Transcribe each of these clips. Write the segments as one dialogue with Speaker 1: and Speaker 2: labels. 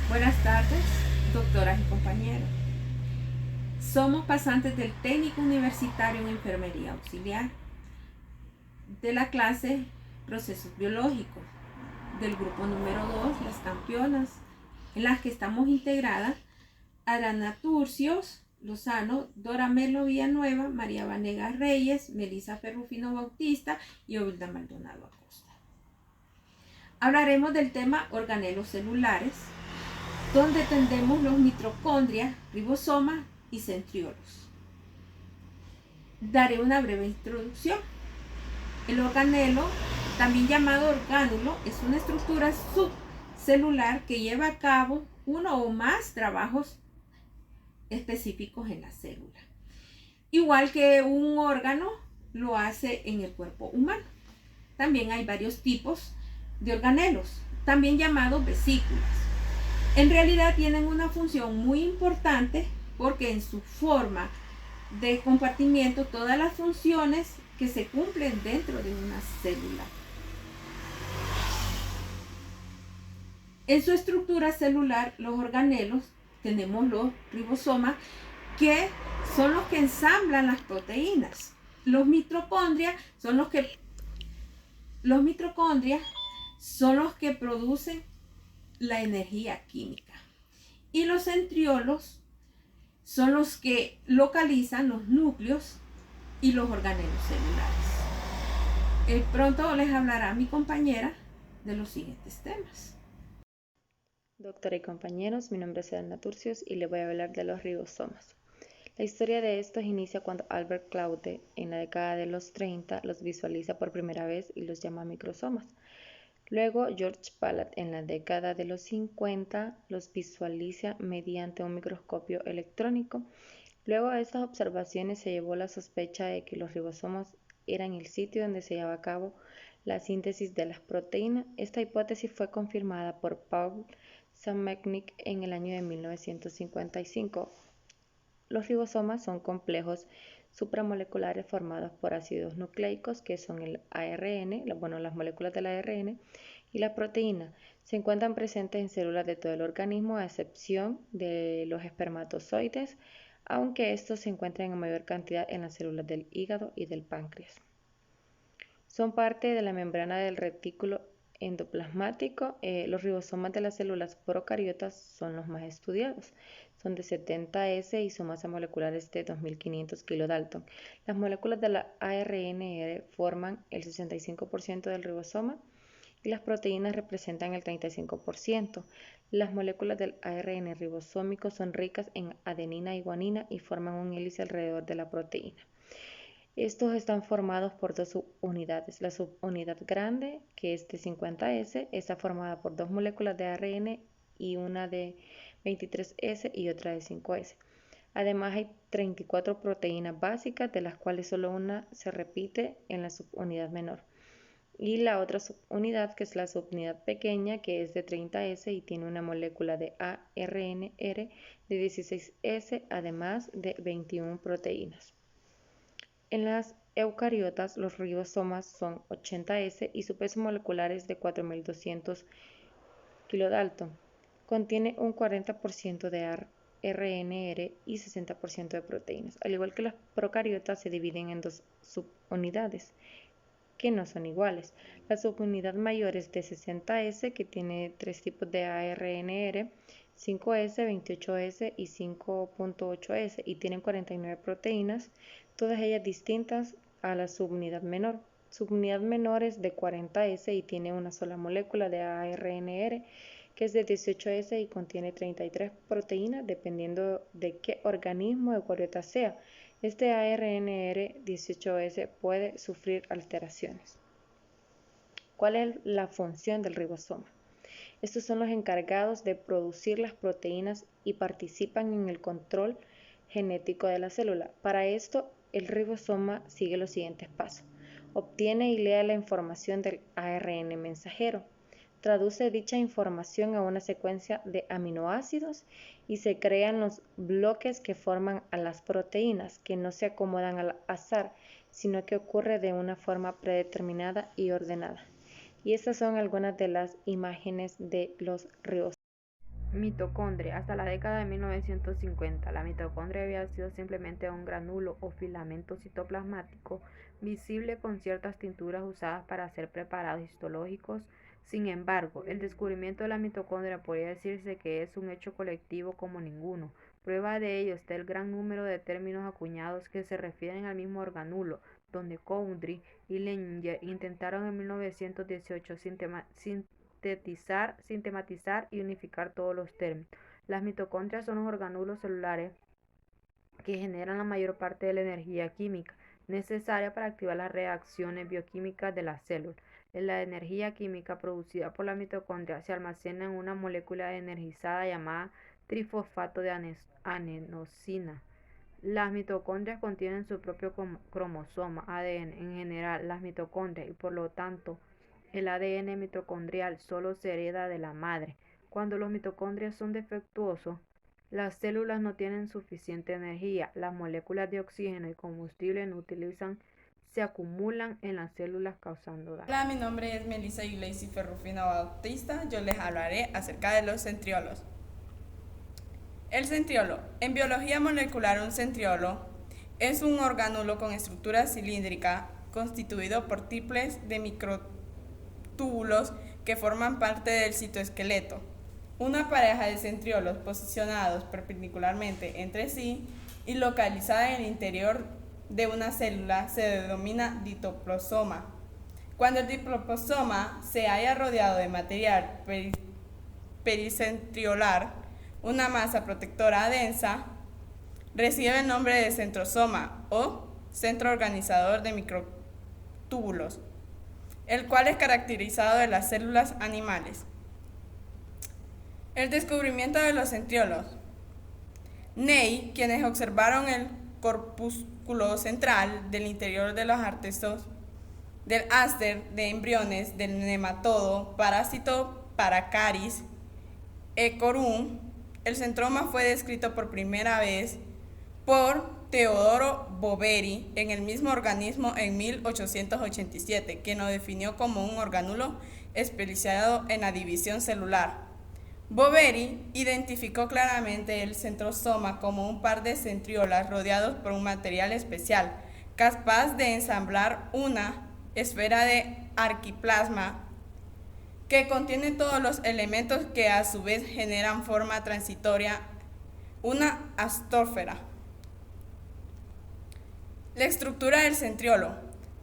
Speaker 1: Buenas tardes, doctoras y compañeros. Somos pasantes del técnico universitario en enfermería auxiliar de la clase Procesos Biológicos del grupo número 2, las campeonas, en las que estamos integradas Arana Turcios Lozano, Dora Melo Villanueva, María Vanegas Reyes, Melissa Ferrufino Bautista y Ovilda Maldonado Acosta. Hablaremos del tema organelos celulares, donde tendremos los mitocondrias, ribosomas y centriolos. Daré una breve introducción. El organelo, también llamado orgánulo, es una estructura subcelular que lleva a cabo uno o más trabajos específicos en la célula. Igual que un órgano lo hace en el cuerpo humano. También hay varios tipos de organelos, también llamados vesículas. En realidad tienen una función muy importante porque en su forma de compartimiento todas las funciones que se cumplen dentro de una célula. En su estructura celular, los organelos, tenemos los ribosomas, que son los que ensamblan las proteínas. Los mitocondrias son los que producen la energía química. Y los centriolos son los que localizan los núcleos y los organelos celulares. Pronto les hablará mi compañera de los siguientes temas.
Speaker 2: Doctora y compañeros, mi nombre es Elena Turcios y les voy a hablar de los ribosomas. La historia de estos inicia cuando Albert Claude, en la década de los 30, los visualiza por primera vez y los llama microsomas. Luego, George Pallat, en la década de los 50, los visualiza mediante un microscopio electrónico. Luego de estas observaciones se llevó la sospecha de que los ribosomas eran el sitio donde se llevaba a cabo la síntesis de las proteínas. Esta hipótesis fue confirmada por Paul Sammelnick en el año de 1955. Los ribosomas son complejos supramoleculares formados por ácidos nucleicos, que son el ARN, las moléculas del ARN, y la proteína. Se encuentran presentes en células de todo el organismo, a excepción de los espermatozoides, aunque estos se encuentran en mayor cantidad en las células del hígado y del páncreas. Son parte de la membrana del retículo endoplasmático. Los ribosomas de las células procariotas son los más estudiados. Son de 70S y su masa molecular es de 2500 kilodalton. Las moléculas de la ARNR forman el 65% del ribosoma y las proteínas representan el 35%. Las moléculas del ARN ribosómico son ricas en adenina y guanina y forman un hélice alrededor de la proteína. Estos están formados por dos subunidades. La subunidad grande, que es de 50S, está formada por dos moléculas de ARN y una de 23S y otra de 5S. Además hay 34 proteínas básicas, de las cuales solo una se repite en la subunidad menor. Y la otra subunidad, que es la subunidad pequeña, que es de 30S y tiene una molécula de ARNR de 16S, además de 21 proteínas. En las eucariotas, los ribosomas son 80S y su peso molecular es de 4200 kilodalton. Contiene un 40% de RNR y 60% de proteínas. Al igual que las procariotas, se dividen en dos subunidades que no son iguales. La subunidad mayor es de 60S, que tiene tres tipos de ARNR, 5S, 28S y 5.8S, y tienen 49 proteínas, todas ellas distintas a la subunidad menor. Subunidad menor es de 40S y tiene una sola molécula de ARNR, que es de 18S y contiene 33 proteínas, dependiendo de qué organismo eucariota sea. Este ARNR 18S puede sufrir alteraciones. ¿Cuál es la función del ribosoma? Estos son los encargados de producir las proteínas y participan en el control genético de la célula. Para esto, el ribosoma sigue los siguientes pasos. Obtiene y lee la información del ARN mensajero. Traduce dicha información a una secuencia de aminoácidos y se crean los bloques que forman a las proteínas, que no se acomodan al azar, sino que ocurre de una forma predeterminada y ordenada. Y estas son algunas de las imágenes de los ribosomas. Mitocondria. Hasta la década de 1950, la mitocondria había sido simplemente un granulo o filamento citoplasmático visible con ciertas tinturas usadas para hacer preparados histológicos. Sin embargo, el descubrimiento de la mitocondria podría decirse que es un hecho colectivo como ninguno. Prueba de ello está el gran número de términos acuñados que se refieren al mismo organulo, donde Cowdry y Leininger intentaron en 1918 sistematizar y unificar todos los términos. Las mitocondrias son los organulos celulares que generan la mayor parte de la energía química necesaria para activar las reacciones bioquímicas de las células. La energía química producida por la mitocondria se almacena en una molécula energizada llamada trifosfato de adenosina. Las mitocondrias contienen su propio cromosoma, ADN. En general, las mitocondrias y por lo tanto el ADN mitocondrial solo se hereda de la madre. Cuando los mitocondrias son defectuosos, las células no tienen suficiente energía, las moléculas de oxígeno y combustible no utilizan, se acumulan en las células causando daño.
Speaker 3: Hola, mi nombre es Melissa Iglesias Ferrufino Bautista. Yo les hablaré acerca de los centriolos. El centriolo. En biología molecular, un centriolo es un orgánulo con estructura cilíndrica constituido por triples de microtúbulos que forman parte del citoesqueleto. Una pareja de centriolos posicionados perpendicularmente entre sí y localizada en el interior de una célula se denomina diplosoma. Cuando el diplosoma se haya rodeado de material pericentriolar, una masa protectora densa, recibe el nombre de centrosoma o centro organizador de microtúbulos, el cual es caracterizado de las células animales. El descubrimiento de los centriolos. Ney, quienes observaron el corpúsculo central del interior de los artestos del áster de embriones del nematodo parásito Paracaris ecorum, el centroma fue descrito por primera vez por Teodoro Boveri en el mismo organismo en 1887, quien lo definió como un orgánulo especializado en la división celular. Boveri identificó claramente el centrosoma como un par de centriolas rodeados por un material especial, capaz de ensamblar una esfera de arquiplasma que contiene todos los elementos que a su vez generan forma transitoria, una astósfera. La estructura del centriolo.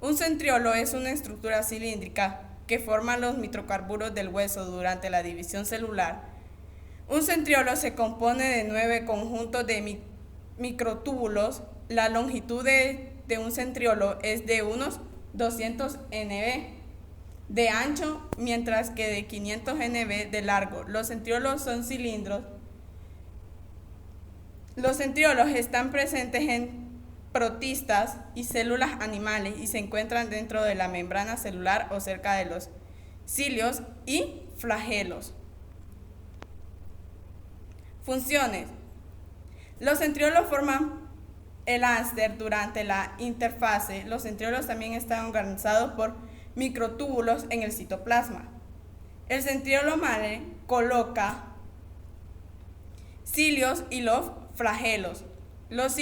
Speaker 3: Un centriolo es una estructura cilíndrica que forman los microcarburos del hueso durante la división celular. Un centriolo se compone de 9 conjuntos de microtúbulos. La longitud de un centriolo es de unos 200 nb de ancho, mientras que de 500 nb de largo. Los centriolos son cilindros. Los centriolos están presentes en protistas y células animales y se encuentran dentro de la membrana celular o cerca de los cilios y flagelos. Funciones. Los centriolos forman el áster durante la interfase. Los centriolos también están organizados por microtúbulos en el citoplasma. El centriolo madre coloca cilios y los flagelos. Los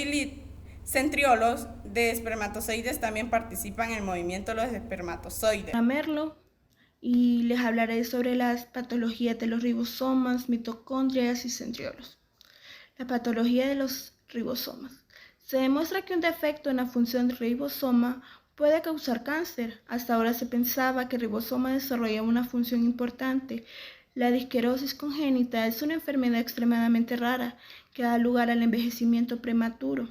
Speaker 3: centriolos de espermatozoides también participan en el movimiento de los espermatozoides.
Speaker 4: Merlo, y les hablaré sobre las patologías de los ribosomas, mitocondrias y centriolos. La patología de los ribosomas. Se demuestra que un defecto en la función del ribosoma puede causar cáncer. Hasta ahora se pensaba que el ribosoma desarrollaba una función importante. La disquerosis congénita es una enfermedad extremadamente rara que da lugar al envejecimiento prematuro,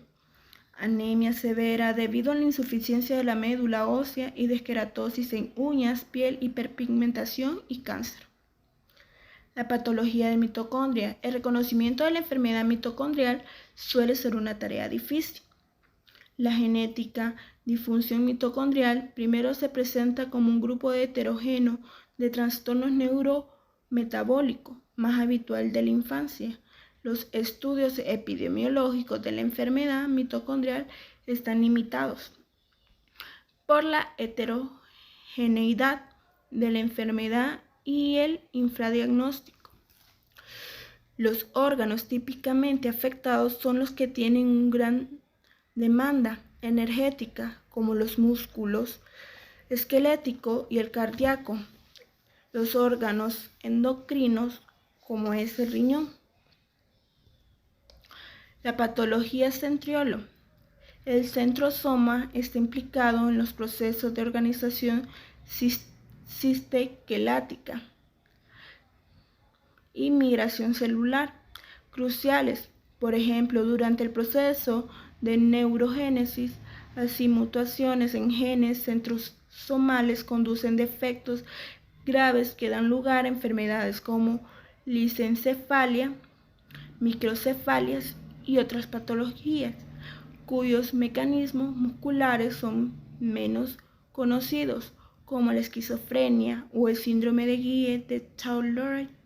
Speaker 4: anemia severa debido a la insuficiencia de la médula ósea y desqueratosis en uñas, piel, hiperpigmentación y cáncer. La patología de mitocondria. El reconocimiento de la enfermedad mitocondrial suele ser una tarea difícil. La genética disfunción mitocondrial primero se presenta como un grupo heterogéneo de trastornos neurometabólicos, más habitual de la infancia. Los estudios epidemiológicos de la enfermedad mitocondrial están limitados por la heterogeneidad de la enfermedad y el infradiagnóstico. Los órganos típicamente afectados son los que tienen una gran demanda energética, como los músculos esquelético y el cardíaco. Los órganos endocrinos, como es el riñón. La patología centriolo. El centrosoma está implicado en los procesos de organización cistequelática y migración celular, cruciales, por ejemplo, durante el proceso de neurogénesis. Así, mutaciones en genes centrosomales conducen defectos graves que dan lugar a enfermedades como lisencefalia, microcefalias y otras patologías, cuyos mecanismos musculares son menos conocidos, como la esquizofrenia o el síndrome de Guillain-Barré.